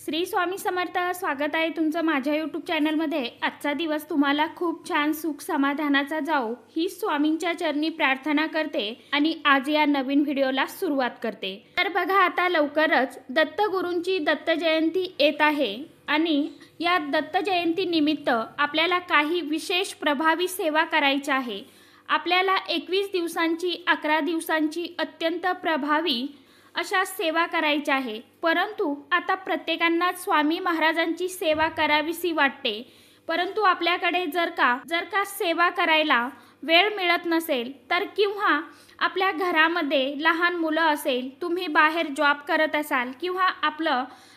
श्री स्वामी समर्थ. स्वागत आहे तुमचं माझ्या यूट्यूब चॅनलमध्ये. आजचा दिवस तुम्हाला खूप छान सुख समाधानाचा जाओ ही स्वामींच्या चरणी प्रार्थना करते आणि आज या नवीन व्हिडिओला सुरुवात करते. तर बघा, आता लवकरच दत्तगुरूंची दत्त जयंती येत आहे आणि या दत्त जयंती निमित्त आपल्याला काही विशेष प्रभावी सेवा करायची आहे. आपल्याला 21 दिवसांची 11 दिवसांची अत्यंत प्रभावी अशा सेवा करायची आहे. परंतु आता प्रत्येकांना स्वामी महाराजांची सेवा करावीशी वाटते, परंतु आपल्याकडे जर का सेवा करायला वेळ मिळत नसेल तर किंवा आपल्या घरामध्ये लहान मुलं असेल, तुम्ही बाहेर जॉब करत असाल किंवा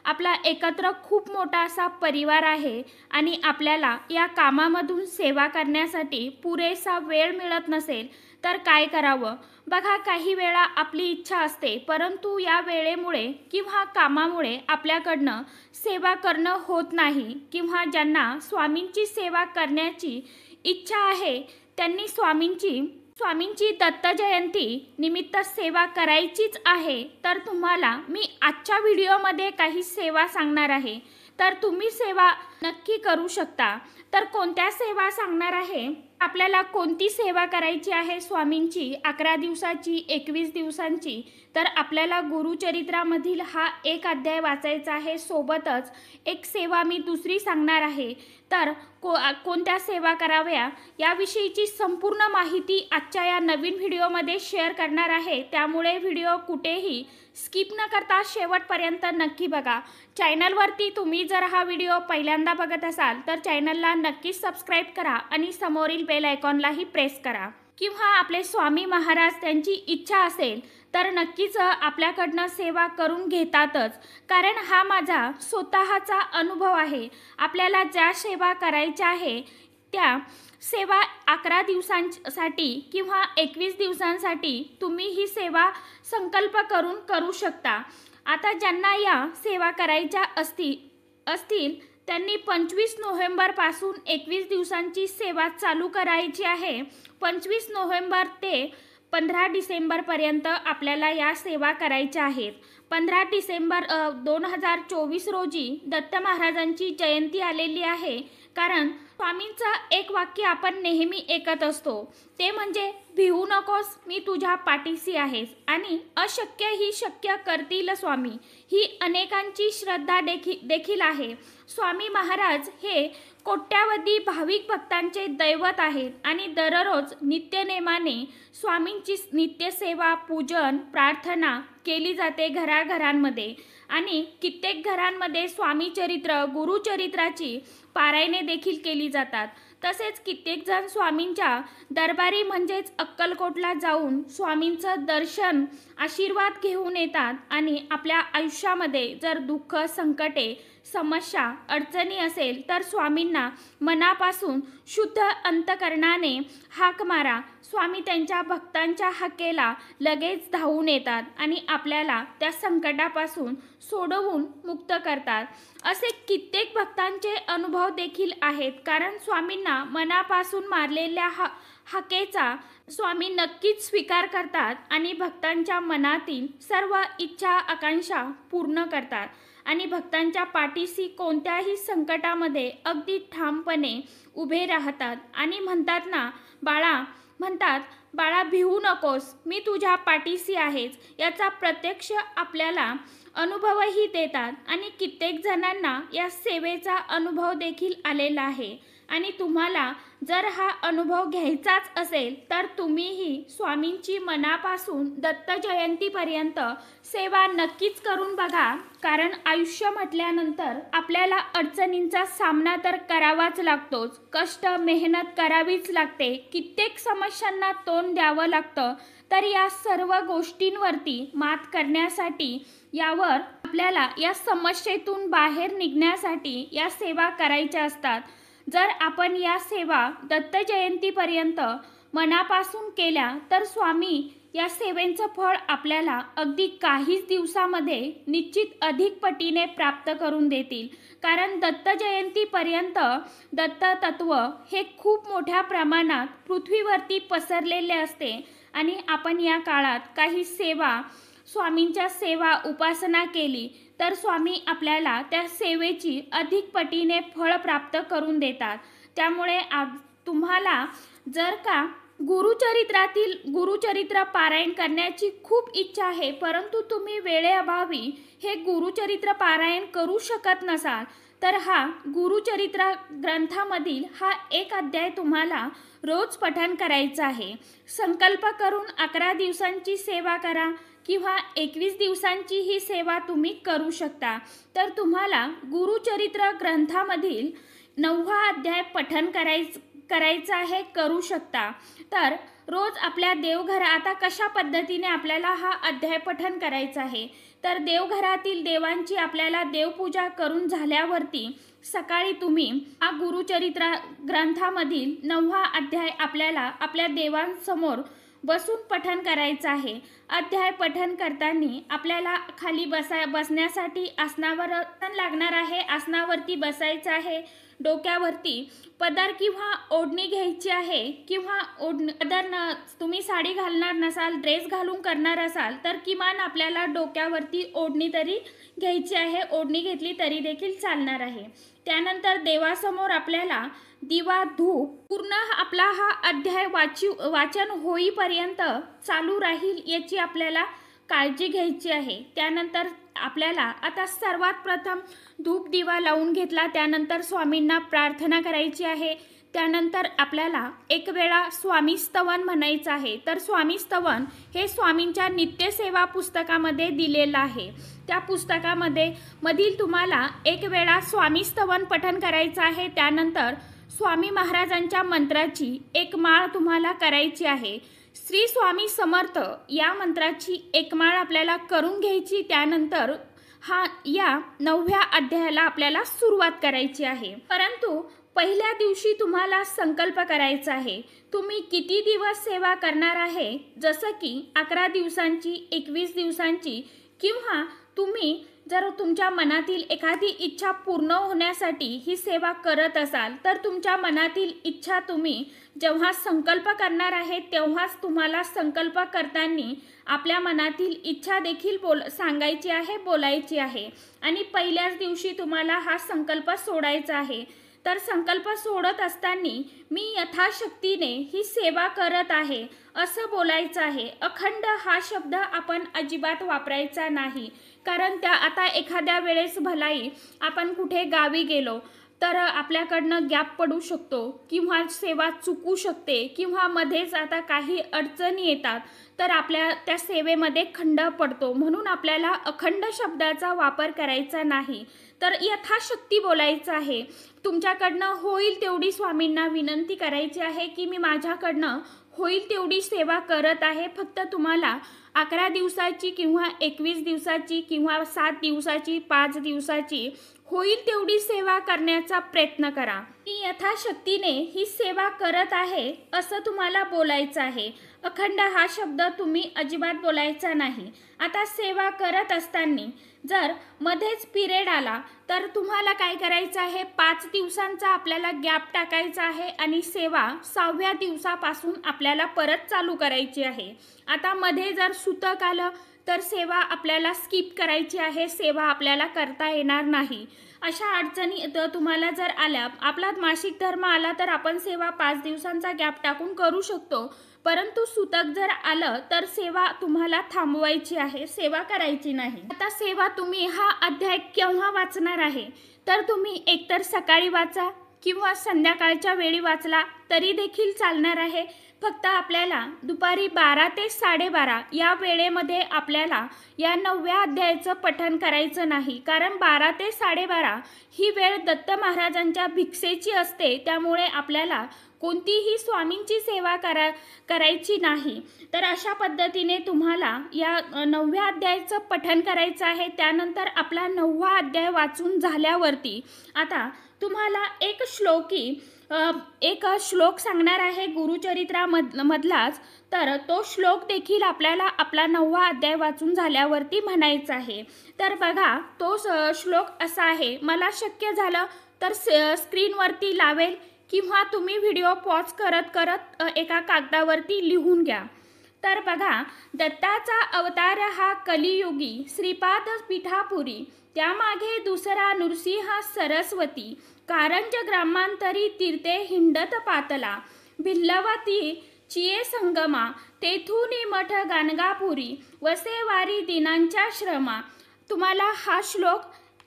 आपला एकत्र खूप मोठा असा परिवार आहे आणि आपल्याला या कामामधून सेवा करण्यासाठी पुरेसा वेळ मिळत नसेल तर काय करावं? बघा, काही वेळा आपली इच्छा असते, परंतु या वेळेमुळे किंवा कामामुळे आपल्याकडनं सेवा करणं होत नाही. किंवा ज्यांना स्वामींची सेवा करण्याची इच्छा आहे त्यांनी स्वामींची दत्त जयंती निमित्त सेवा करायचीच आहे, तर तुम्हाला मी आजच्या व्हिडिओमध्ये काही सेवा सांगणार आहे, तर तुम्ही सेवा नक्की करू शकता. तर कोणत्या सेवा सांगणार आहे, आपल्याला कोणती सेवा करायची आहे स्वामींची 11 दिवसाची 21 दिवसांची, तर आपल्याला गुरुचरित्रामधील हा एक अध्याय वाचायचा आहे. सोबतच एक सेवा मी दुसरी सांगणार आहे. तर कोणत्या सेवा कराव्या याविषयीची संपूर्ण माहिती आजच्या या नवीन व्हिडिओमध्ये शेअर करणार आहे. त्यामुळे व्हिडिओ कुठेही स्किप न करता शेवटपर्यंत नक्की बघा. चॅनलवरती तुम्ही जर हा व्हिडिओ पहिल्यांदा बघत असाल तर चॅनलला नक्कीच सबस्क्राईब करा आणि समोरील बेल आयकॉनलाही प्रेस करा. किंवा आपले स्वामी महाराज त्यांची इच्छा असेल तर नक्कीच आपल्याकडनं सेवा करून घेतातच, कारण हा माझा स्वतःचा अनुभव आहे. आपल्याला ज्या सेवा करायच्या आहे त्या सेवा 11 दिवसांसाठी किंवा 21 दिवसांसाठी तुम्ही ही सेवा संकल्प करून करू शकता. आता ज्यांना या सेवा करायच्या असतील त्यांनी 25 नोव्हेंबरपासून 21 दिवसांची सेवा चालू करायची आहे. 25 नोव्हेंबर ते 15 डिसेंबरपर्यंत आपल्याला या सेवा करायच्या आहेत. 15 डिसेंबर 2024 रोजी दत्त महाराजांची जयंती आलेली आहे. कारण स्वामींचं एक वाक्य आपण नेहमी ऐकत असतो, ते म्हणजे भिवू नकोस, मी तुझ्या पाठीशी आहेस आणि अशक्य ही शक्य करतील स्वामी, ही अनेकांची श्रद्धा देखील आहे. स्वामी महाराज हे कोट्यावधी भाविक भक्तांचे दैवत आहेत आणि दररोज नित्यनेमाने स्वामींची नित्यसेवा, पूजन, प्रार्थना केली जाते घराघरांमध्ये आणि कित्येक घरांमध्ये स्वामी चरित्र, गुरुचरित्राची पारायणे देखील केली जातात. तसेच कित्येक जण स्वामींच्या दरबारी म्हणजेच अक्कलकोटला जाऊन स्वामींचं दर्शन, आशीर्वाद घेऊन येतात आणि आपल्या आयुष्यामध्ये जर दुःख, संकटे, समस्या, अडचणी असेल तर स्वामींना मनापासून शुद्ध अंतकरणाने हाक मारा. स्वामी त्यांच्या भक्तांच्या हाकेला लगेच धावून येतात आणि आपल्याला त्या संकटापासून सोडवून मुक्त करतात. असे कित्येक भक्तांचे अनुभव देखील आहेत, कारण स्वामींना मनापासून मारलेल्या हाकेचा स्वामी नक्कीच स्वीकार करतात आणि भक्तांच्या मनातील सर्व इच्छा, आकांक्षा पूर्ण करतात आणि भक्तांच्या पाठीशी कोणत्याही संकटामध्ये अगदी ठामपणे उभे राहतात आणि म्हणतात, बाळा भिवू नकोस, मी तुझ्या पाठीशी आहेच, याचा प्रत्यक्ष आपल्याला अनुभवही देतात. आणि कित्येक जणांना या सेवेचा अनुभव देखील आलेला आहे. आणि तुम्हाला जर हा अनुभव घ्यायचाच असेल तर तुम्हीही स्वामींची मनापासून दत्त जयंतीपर्यंत सेवा नक्कीच करून बघा. कारण आयुष्य म्हटल्यानंतर आपल्याला अडचणींचा सामना तर करावाच लागतोच, कष्ट, मेहनत करावीच लागते, कित्येक समस्यांना तोंड द्यावं लागतं. तर या सर्व गोष्टींवरती मात करण्यासाठी आपल्याला या समस्येतून बाहेर निघण्यासाठी या सेवा करायच्या असतात. जर आपण या सेवा दत्त जयंतीपर्यंत मनापासून केल्या तर स्वामी या सेवेचं फळ आपल्याला अगदी काहीच दिवसामध्ये निश्चित अधिक पटीने प्राप्त करून देतील. कारण दत्त जयंतीपर्यंत दत्त तत्व हे खूप मोठ्या प्रमाणात पृथ्वीवरती पसरलेले असते आणि आपण या काळात काही सेवा स्वामींच्या सेवा उपासना केली तर स्वामी आपल्याला त्या सेवेची अधिक पटीने फळ प्राप्त करून देतात। त्यामुळे तुम्हाला जर का गुरुचरित्र पारायण करण्याची खूप इच्छा आहे, परंतु तुम्ही वेळेअभावी हे गुरुचरित्र पारायण करू शकत नसाल, तर हा गुरुचरित्र ग्रंथामधील हा एक अध्याय तुम्हाला रोज पठण करायचा आहे। संकल्प करून 11 दिवसांची सेवा करा किंवा 21 दिवसांची ही सेवा तुम्ही करू शकता। तर तुम्हाला गुरुचरित्र ग्रंथामधील 9वा अध्याय पठण करायचा आहे, करू शकता। तर रोज आपल्या देवघरात आता कशा पद्धतीने आपल्याला हा अध्याय पठण करायचा आहे, तर देवघरातील देवांची आपल्याला देवपूजा करून झाल्यावरती सकाळी तुम्ही हा गुरुचरित्र ग्रंथामधील 9वा अध्याय आपल्याला आपल्या देवांसमोर बसून पठण करायचं आहे। अध्याय पठण करताना आपल्याला खाली बसण्यासाठी आसनावर लागणार आहे, आसनावरती बसायचं आहे। डोक्यावरती पदर किंवा ओढणी घ्यायची आहे किंवा तुम्ही साडी घालणार नसाल, ड्रेस घालून करणार असाल तर किमान आपल्याला डोक्यावरती ओढणी तरी घ्यायची आहे, ओढणी घेतली तरी देखील चालणार आहे। त्यानंतर देवासमोर आपल्याला दिवा धूप पूर्ण आपला हा अध्याय वाचन होईपर्यंत चालू राहील याची आपल्याला काळजी घ्यायची आहे। त्यानंतर आपल्याला आता सर्वात प्रथम धूप दिवा लावून घेतला, त्यानंतर स्वामींना प्रार्थना करायची आहे। त्यानंतर आपल्याला एक वेळा स्वामी स्तवन म्हणायचं आहे। तर स्वामी स्तवन हे स्वामींच्या नित्यसेवा पुस्तकामध्ये दिलेलं आहे। त्या पुस्तकामध्ये मधील तुम्हाला एक वेळा स्वामी स्तवन पठण करायचं आहे। त्यानंतर स्वामी महाराजांच्या मंत्राची एक माळ तुम्हाला करायची आहे। श्री स्वामी समर्थ या मंत्राची एक माळ आपल्याला करून घ्यायची। त्यानंतर या 9व्या अध्यायाला आपल्याला सुरुवात करायची आहे। परंतु पहिल्या दिवशी तुम्हाला संकल्प करायचा आहे, तुम्ही किती दिवस सेवा करणार आहे, जसं की 11 दिवसांची, 21 दिवसांची, किंवा तुम्ही जर तुमच्या मनातील एखादी इच्छा पूर्ण होण्यासाठी ही सेवा करत असाल तर तुमच्या मनातील इच्छा तुम्ही जेव्हा संकल्प करणार आहे तेव्हाच तुम्हाला संकल्प करताना आपल्या मनातील इच्छा देखील सांगायची आहे, बोलायची आहे। आणि पहिल्याच दिवशी तुम्हाला हा संकल्प सोडायचा आहे। तर संकल्प सोडत असताना मी यथाशक्तीने ही सेवा करत आहे असं बोलायचं आहे। अखंड हा शब्द आपण अजिबात वापरायचा नाही, कारण आता एखाद्या वेळेस भलाई आपण कुठे गावी गेलो तर आपल्याकडनं गॅप पडू शकतो किंवा सेवा चुकू शकते किंवा मध्येच आता काही अडचणी येतात तर आपल्या त्या सेवेमध्ये खंड पडतो। म्हणून आपल्याला अखंड शब्दाचा वापर करायचा नाही, तर यथाशक्ती बोलायचं आहे। तुमच्याकडनं होईल तेवढी स्वामींना विनंती करायची आहे की मी माझ्याकडनं होईल तेवढी सेवा करत आहे, फक्त तुम्हाला 11 दिवसाची किंवा 21 दिवसाची किंवा 7 दिवसाची, 5 दिवसाची होईल तेवढी सेवा करण्याचा प्रयत्न करा। मी यथाशक्तीने ही सेवा करत आहे असं तुम्हाला बोलायचं आहे। अखंड हा शब्द तुम्ही अजिबात बोलायचा नाही। आता सेवा करत असताना जर मध्येच पिरियड आला तर तुम्हाला काय करायचं आहे, 5 दिवसांचा आपल्याला गॅप टाकायचा आहे आणि सेवा 6व्या दिवसापासून आपल्याला परत चालू करायची आहे। आता मध्ये जर सुतक आलं तर सेवा आपल्याला स्किप करायची आहे, सेवा आपल्याला करता येणार नाही। अशा अडचणी तुम्हाला जर आल्या, आपला मासिक धर्म आला तर आपण सेवा 5 दिवसांचा गॅप टाकून करू शकतो, परंतु सुतक जर आलं तर सेवा तुम्हाला थांबवायची आहे, सेवा करायची नाही। आता सेवा तुम्ही हा अध्याय केव्हा वाचणार आहे, तर तुम्ही एकतर सकाळी वाचा किंवा संध्याकाळच्या वेळी वाचला तरी देखील चालणार आहे। फक्त आपल्याला दुपारी 12 ते 12:30 या वेळेमध्ये आपल्याला या 9व्या अध्यायाचं पठण करायचं नाही, कारण 12 ते 12:30 ही वेळ दत्त महाराजांच्या भिक्षेची असते। त्यामुळे आपल्याला कोणतीही स्वामींची सेवा करायची नाही। तर अशा पद्धतीने तुम्हाला या 9व्या अध्यायाचं पठण करायचं आहे। त्यानंतर आपला 9वा अध्याय वाचून झाल्यावरती आता तुम्हाला एक श्लोक सांगणार आहे गुरुचरित्रामधलाच, तर तो श्लोक देखील आपल्याला आपला 9वा अध्याय वाचून झाल्यावरती म्हणायचा आहे। तर बघा, तो श्लोक असा आहे, मला शक्य झालं तर स्क्रीनवरती लावेल किंवा तुम्ही व्हिडिओ पॉज करत एका कागदावरती लिहून घ्या। तर बघा, दत्ताचा अवतार हा कलियुगी श्रीपाद पीठापुरी, त्यामागे दुसरा नृसिंह सरस्वती, कारंज ग्रामांतरी तीर्थे हिंडत पातला, भिल्लवती चिये संगमा, तेथुनी मठ गाणगापुरी, वसे वारी दिनांच्या श्रमा. तुम्हाला हा श्लोक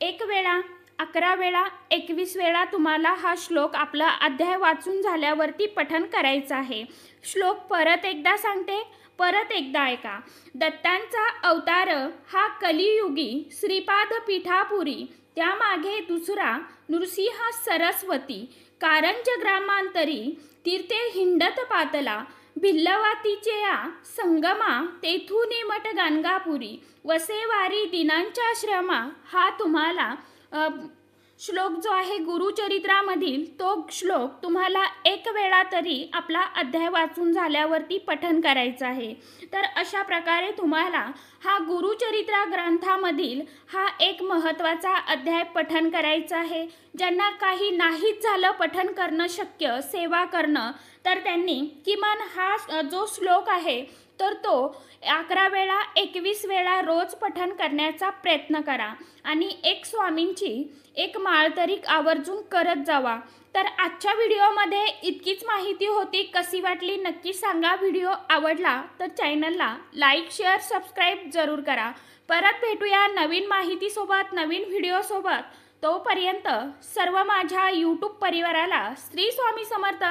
1 वेळा, 11 वेळा, 21 वेळा तुम्हाला हा श्लोक आपला अध्याय वाचून झाल्यावरती पठण करायचं आहे. श्लोक परत एकदा सांगते, परत एकदा ऐका. दत्तांचा अवतार हा कलियुगी श्रीपाद पीठापुरी, त्यामागे दुसरा नृसिंह सरस्वती, कारंज ग्रामांतरी तीर्थे हिंडत पातला, भिल्लवातीचे या संगमा, तेथुनी मठ गाणगापुरी, वसेवारी दिनांच्या श्रमा. हा तुम्हाला श्लोक जो आहे गुरुचरित्रामधील तो श्लोक तुम्हाला 1 वेळा तरी आपला अध्याय वाचून झाल्यावरती पठण करायचं आहे. तर अशा प्रकारे तुम्हाला हा गुरुचरित्रा ग्रंथामधील हा एक महत्त्वाचा अध्याय पठण करायचा आहे. ज्यांना काही नाहीच झालं पठण करणं शक्य, सेवा करणं, तर त्यांनी किमान हा जो श्लोक आहे तर तो 11 वेळा, 21 वेळा रोज पठण करण्याचा प्रयत्न करा आणि एक स्वामींची एक माळ तरी आवर्जून करत जावा. तर आजच्या व्हिडिओमध्ये इतकीच माहिती होती. कशी वाटली नक्की सांगा. व्हिडिओ आवडला तर चॅनलला लाईक, शेअर, सबस्क्राईब जरूर करा. परत भेटूया नवीन माहितीसोबत, नवीन व्हिडिओसोबत. तोपर्यंत सर्व माझ्या यूट्यूब परिवाराला श्री स्वामी समर्थ.